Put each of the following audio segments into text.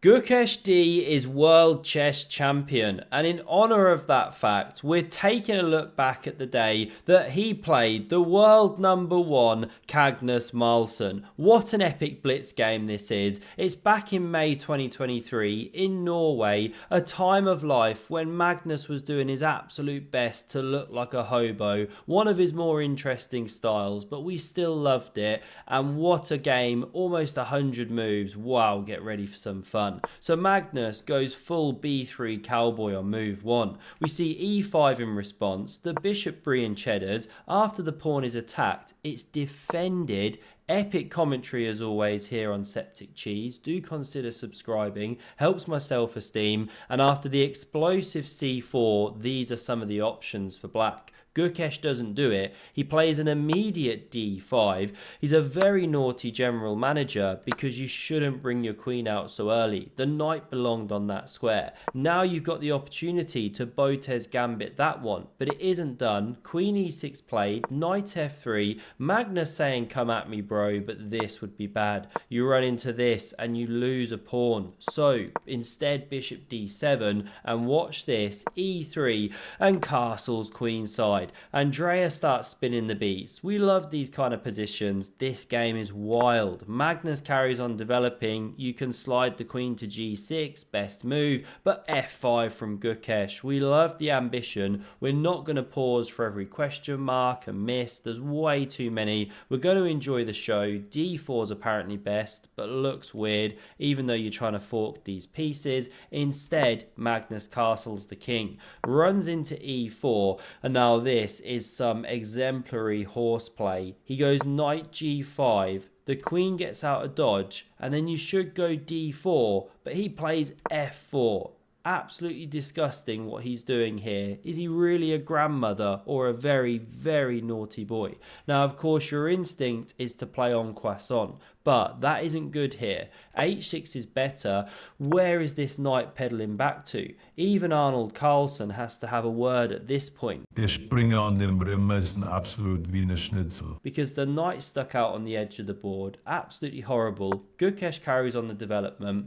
Gukesh D is World Chess Champion, and in honour of that fact, we're taking a look back at the day that he played the world #1 Magnus Carlsen. What an epic Blitz game this is. It's back in May 2023 in Norway, a time of life when Magnus was doing his absolute best to look like a hobo, one of his more interesting styles, but we still loved it, and what a game, almost 100 moves. Wow, get ready for some fun. So Magnus goes full b3 cowboy on move 1. We see e5 in response, the bishop brie and cheddars. After the pawn is attacked, it's defended. Epic commentary as always here on Septic Cheese. Do consider subscribing, helps my self-esteem. And after the explosive c4, these are some of the options for black. Gukesh doesn't do it. He plays an immediate d5. He's a very naughty general manager because you shouldn't bring your queen out so early. The knight belonged on that square. Now you've got the opportunity to Botez gambit that one, but it isn't done. Queen e6 played, knight f3. Magnus saying come at me bro, but this would be bad. You run into this and you lose a pawn. So instead bishop d7 and watch this, e3 and castles queenside. Andrea starts spinning the beats. We love these kind of positions. This game is wild. Magnus carries on developing. You can slide the queen to g6, best move, but f5 from Gukesh. We love the ambition. We're not going to pause for every question mark and miss. There's way too many. We're going to enjoy the show. d4 is apparently best, but looks weird, even though you're trying to fork these pieces. Instead, Magnus castles the king, runs into e4, and now this is some exemplary horseplay. He goes knight g5, the queen gets out of dodge, and then you should go d4, but he plays f4. Absolutely disgusting what he's doing here. Is he really a grandmother or a very, very naughty boy? Now, of course, your instinct is to play en passant, but that isn't good here. h6 is better. Where is this knight pedaling back to? Even Arnold Carlsen has to have a word at this point. Der Springer an dem Rimmer ist absolut wie eine Schnitzel. Because the knight stuck out on the edge of the board. Absolutely horrible. Gukesh carries on the development.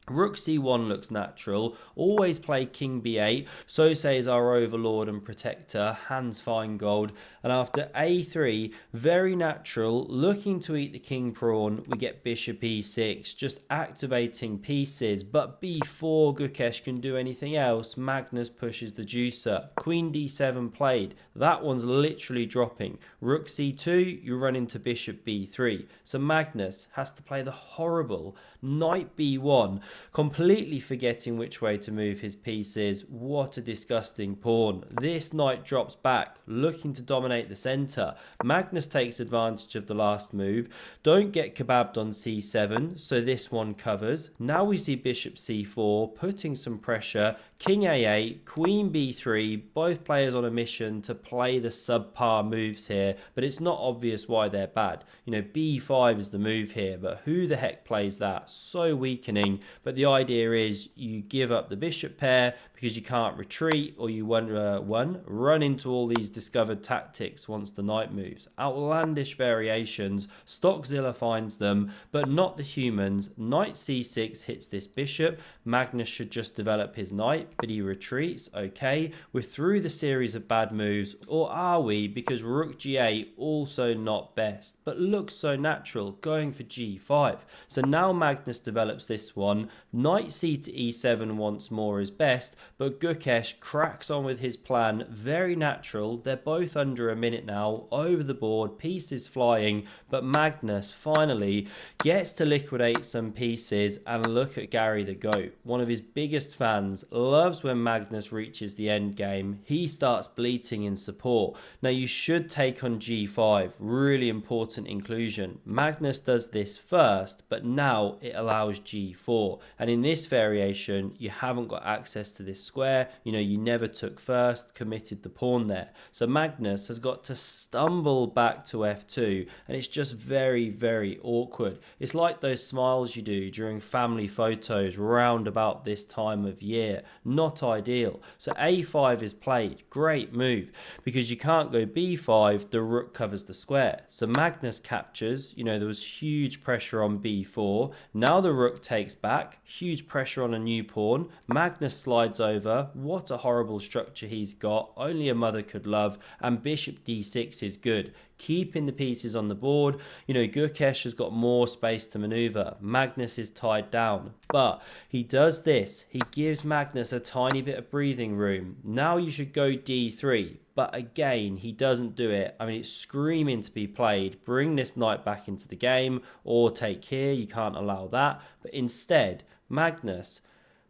Rook c1 looks natural. Always play king b8. So says our overlord and protector, Hans Feingold. And after a3, very natural, looking to eat the king pawn, we get bishop e6, just activating pieces. But before Gukesh can do anything else, Magnus pushes the juicer. Queen d7 played. That one's literally dropping. Rook c2, you run into bishop b3. So Magnus has to play the horrible knight b1, completely forgetting which way to move his pieces. What a disgusting pawn. This knight drops back, looking to dominate the center. Magnus takes advantage of the last move. Don't get kebabbed on c7, so this one covers. Now we see bishop c4, putting some pressure. King a8, queen b3, both players on a mission to play the subpar moves here, but it's not obvious why they're bad. You know, b5 is the move here, but who the heck plays that? So weakening. But the idea is you give up the bishop pair because you can't retreat, or you run into all these discovered tactics once the knight moves. Outlandish variations. Stockzilla finds them, but not the humans. Knight c6 hits this bishop. Magnus should just develop his knight, but he retreats. Okay, we're through the series of bad moves, or are we? Because rook g8 also not best, but looks so natural, going for g5. So now Magnus develops this one. Knight c to e7 once more is best, but Gukesh cracks on with his plan. Very natural. They're both under a minute now, over the board, pieces flying, but Magnus finally gets to liquidate some pieces. And look at Gary the Goat, one of his biggest fans, loves when Magnus reaches the end game. He starts bleating in support. Now you should take on g5, really important inclusion. Magnus does this first, but now it allows g4, and in this variation you haven't got access to this square. You know, you never took first, committed the pawn there. So Magnus has got to stumble back to f2, and it's just very, very awkward. It's like those smiles you do during family photos round about this time of year. Not ideal. So a5 is played. Great move, because you can't go b5, the rook covers the square. So Magnus captures. You know, there was huge pressure on b4. Now the rook takes back, huge pressure on a new pawn. Magnus slides over. What a horrible structure he's got, only a mother could love. And bishop d6 is good, keeping the pieces on the board. You know, Gukesh has got more space to maneuver. Magnus is tied down, but he does this. He gives Magnus a tiny bit of breathing room. Now you should go d3, but again, he doesn't do it. I mean, it's screaming to be played. Bring this knight back into the game, or take here. You can't allow that. But instead, Magnus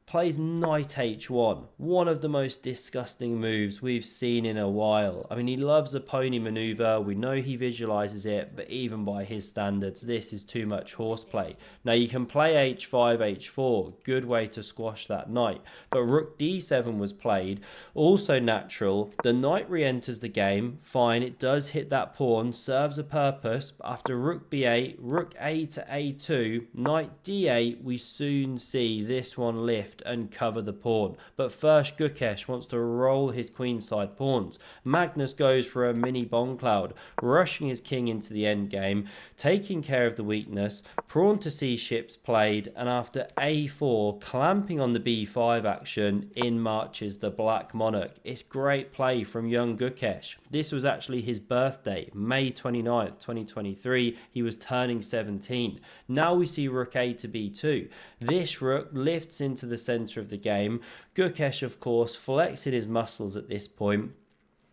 plays knight h1, one of the most disgusting moves we've seen in a while. I mean, he loves a pony maneuver. We know he visualizes it, but even by his standards, this is too much horseplay. Now, you can play h5, h4, good way to squash that knight. But rook d7 was played, also natural. The knight re-enters the game, fine, it does hit that pawn, serves a purpose. But after rook b8, rook a to a2, knight d8, we soon see this one lift and cover the pawn. But first, Gukesh wants to roll his queenside pawns. Magnus goes for a mini bomb cloud, rushing his king into the endgame, taking care of the weakness. Pawn to c ships played, and after a4, clamping on the b5 action, in marches the black monarch. It's great play from young Gukesh. This was actually his birthday, May 29th, 2023. He was turning 17. Now we see rook a to b2. This rook lifts into the center of the game. Gukesh, of course, flexing his muscles at this point.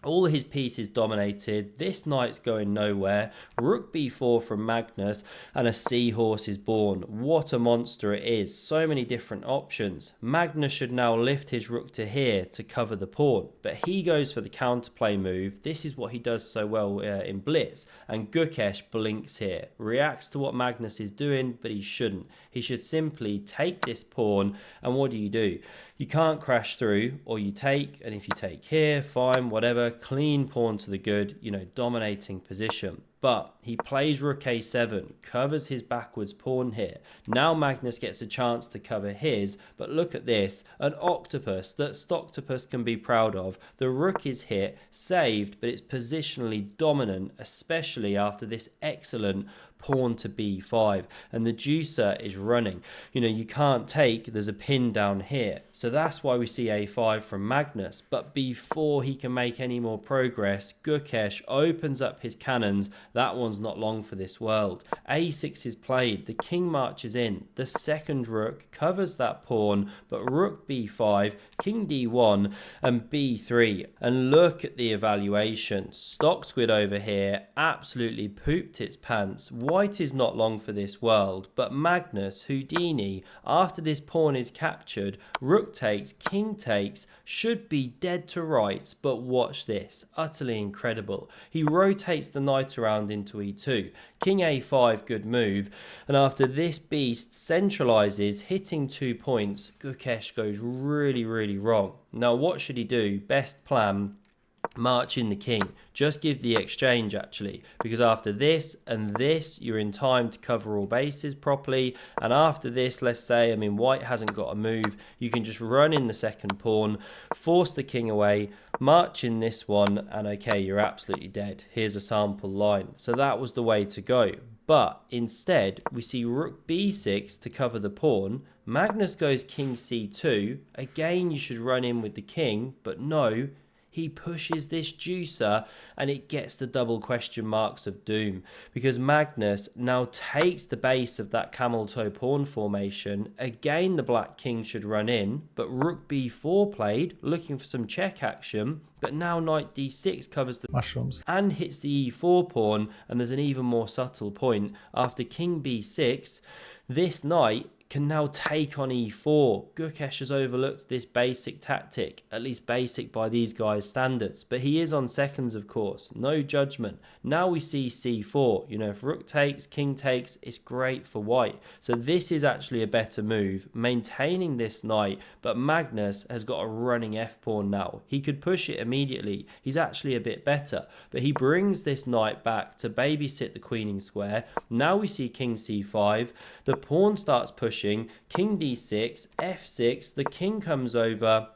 All his pieces dominated. This knight's going nowhere. Rook b4 from Magnus, and a seahorse is born. What a monster it is. So many different options. Magnus should now lift his rook to here to cover the pawn, but he goes for the counterplay move. This is what he does so well in Blitz, and Gukesh blinks here. Reacts to what Magnus is doing, but he shouldn't. He should simply take this pawn, and what do? You can't crash through, or you take, and if you take here, fine, whatever, clean pawn to the good, you know, dominating position. But he plays rook a7, covers his backwards pawn here. Now Magnus gets a chance to cover his, but look at this, an octopus that Stocktopus can be proud of. The rook is hit, saved, but it's positionally dominant, especially after this excellent pawn to b5, and the juicer is running. You know, you can't take, there's a pin down here, so that's why we see a5 from Magnus. But before he can make any more progress, Gukesh opens up his cannons. That one's not long for this world. a6 is played, the king marches in, the second rook covers that pawn, but rook b5, king d1, and b3. And look at the evaluation. Stock squid over here absolutely pooped its pants. White is not long for this world, but Magnus, Houdini, after this pawn is captured, rook takes, king takes, should be dead to rights, but watch this, utterly incredible. He rotates the knight around into e2, king a5, good move, and after this beast centralizes, hitting 2 points, Gukesh goes really, really wrong. Now what should he do? Best plan, march in the king. Just give the exchange, actually, because after this and this, you're in time to cover all bases properly. And after this, let's say, I mean, white hasn't got a move, you can just run in the second pawn, force the king away, march in this one, and okay, you're absolutely dead. Here's a sample line. So that was the way to go. But instead, we see rook b6 to cover the pawn. Magnus goes king c2. Again, you should run in with the king, but no, he pushes this juicer, and it gets the double question marks of doom, because Magnus now takes the base of that camel toe pawn formation. Again, the black king should run in, but rook b4 played, looking for some check action. But now knight d6 covers the mushrooms and hits the e4 pawn, and there's an even more subtle point. After king b6, This knight can now take on e4. Gukesh has overlooked this basic tactic, at least basic by these guys' standards, but he is on seconds, of course, no judgment. Now we see c4. You know, if rook takes, king takes, it's great for white. So this is actually a better move, maintaining this knight, but Magnus has got a running f-pawn now. He could push it immediately. He's actually a bit better, but he brings this knight back to babysit the queening square. Now we see king c5. The pawn starts pushing. King d6, f6, the king comes over,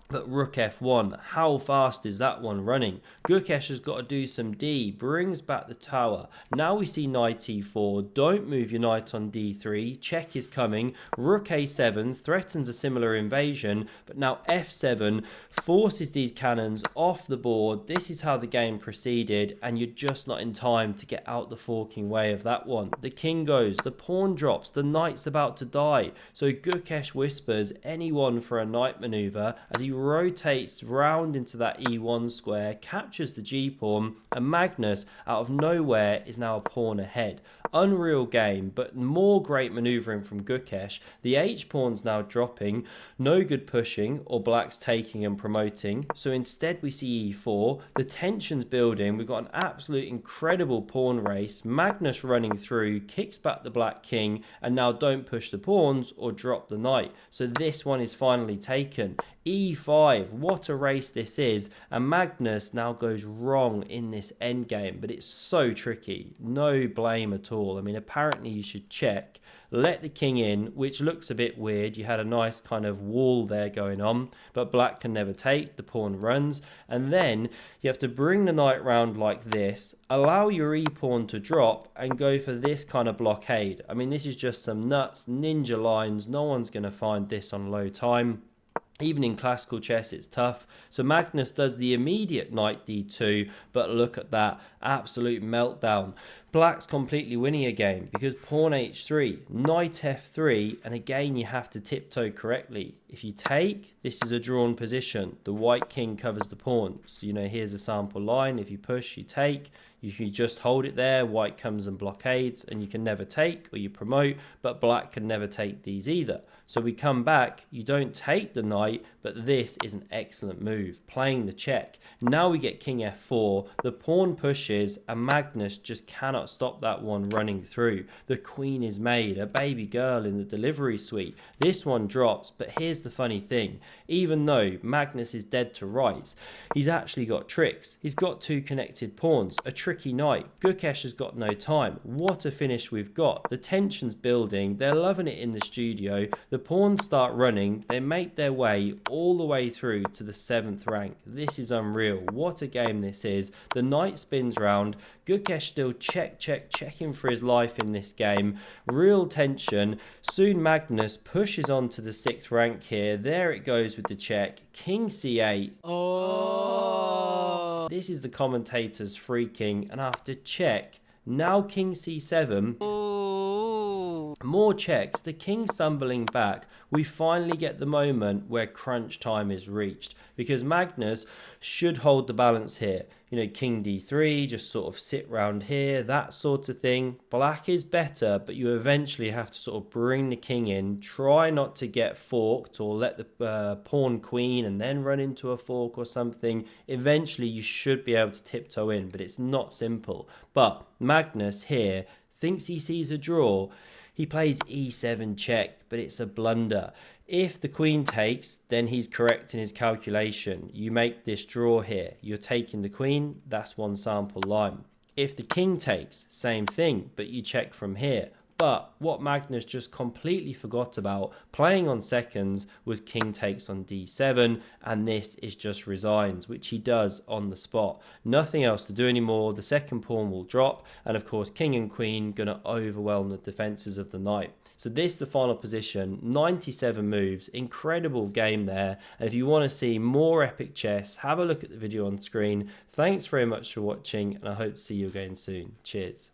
but rook f1. How fast is that one running? Gukesh has got to do some d, brings back the tower. Now we see knight e4. Don't move your knight on d3. Check is coming. Rook a7 threatens a similar invasion, but now f7 forces these cannons off the board. This is how the game proceeded, and you're just not in time to get out the forking way of that one. The king goes, the pawn drops, the knight's about to die. So Gukesh whispers anyone for a knight maneuver as he rotates round into that e1 square, captures the g-pawn, and Magnus, out of nowhere, is now a pawn ahead. Unreal game, but more great manoeuvring from Gukesh. The h-pawn's now dropping, no good pushing, or black's taking and promoting, so instead we see e4. The tension's building, we've got an absolute incredible pawn race. Magnus running through, kicks back the black king, and now don't push the pawns or drop the knight. So this one is finally taken. e5, what a race this is, and Magnus now goes wrong in this endgame, but it's so tricky, no blame at all. I mean, apparently you should check, let the king in, which looks a bit weird. You had a nice kind of wall there going on, but black can never take, the pawn runs, and then you have to bring the knight round like this, allow your e-pawn to drop, and go for this kind of blockade. I mean, this is just some nuts, ninja lines, no one's going to find this on low time. Even in classical chess, it's tough. So Magnus does the immediate knight d2, but look at that, absolute meltdown. Black's completely winning a game because pawn h3, knight f3, and again you have to tiptoe correctly. If you take, this is a drawn position. The white king covers the pawn. So, you know, here's a sample line. If you push, you take. If you just hold it there, white comes and blockades, and you can never take, or you promote, but black can never take these either. So we come back, you don't take the knight, but this is an excellent move, playing the check. Now we get king f4, the pawn pushes, and Magnus just cannot stop that one running through. The queen is made, a baby girl in the delivery suite. This one drops, but here's the funny thing. Even though Magnus is dead to rights, he's actually got tricks. He's got two connected pawns, a tricky knight. Gukesh has got no time. What a finish we've got. The tension's building. They're loving it in the studio. The pawns start running. They make their way all the way through to the 7th rank. This is unreal. What a game this is. The knight spins round. Gukesh still checking for his life in this game. Real tension. Soon Magnus pushes on to the 6th rank here. There it goes with the check. King c8. Oh. This is the commentators freaking, and after check, now king c7. Oh. More checks, the king stumbling back. We finally get the moment where crunch time is reached, because Magnus should hold the balance here. You know, king d3, just sort of sit round here, that sort of thing. Black is better, but you eventually have to sort of bring the king in, try not to get forked or let the pawn queen and then run into a fork or something. Eventually you should be able to tiptoe in, but it's not simple. But Magnus here thinks he sees a draw. He plays e7 check, but it's a blunder. If the queen takes, then he's correct in his calculation. You make this draw here. You're taking the queen, that's one sample line. If the king takes, same thing, but you check from here. But what Magnus just completely forgot about, playing on seconds, was king takes on d7, and this is just resigns, which he does on the spot. Nothing else to do anymore. The second pawn will drop, and of course king and queen going to overwhelm the defenses of the knight. So this is the final position, 97 moves, incredible game there. And if you want to see more epic chess, have a look at the video on screen. Thanks very much for watching, and I hope to see you again soon. Cheers.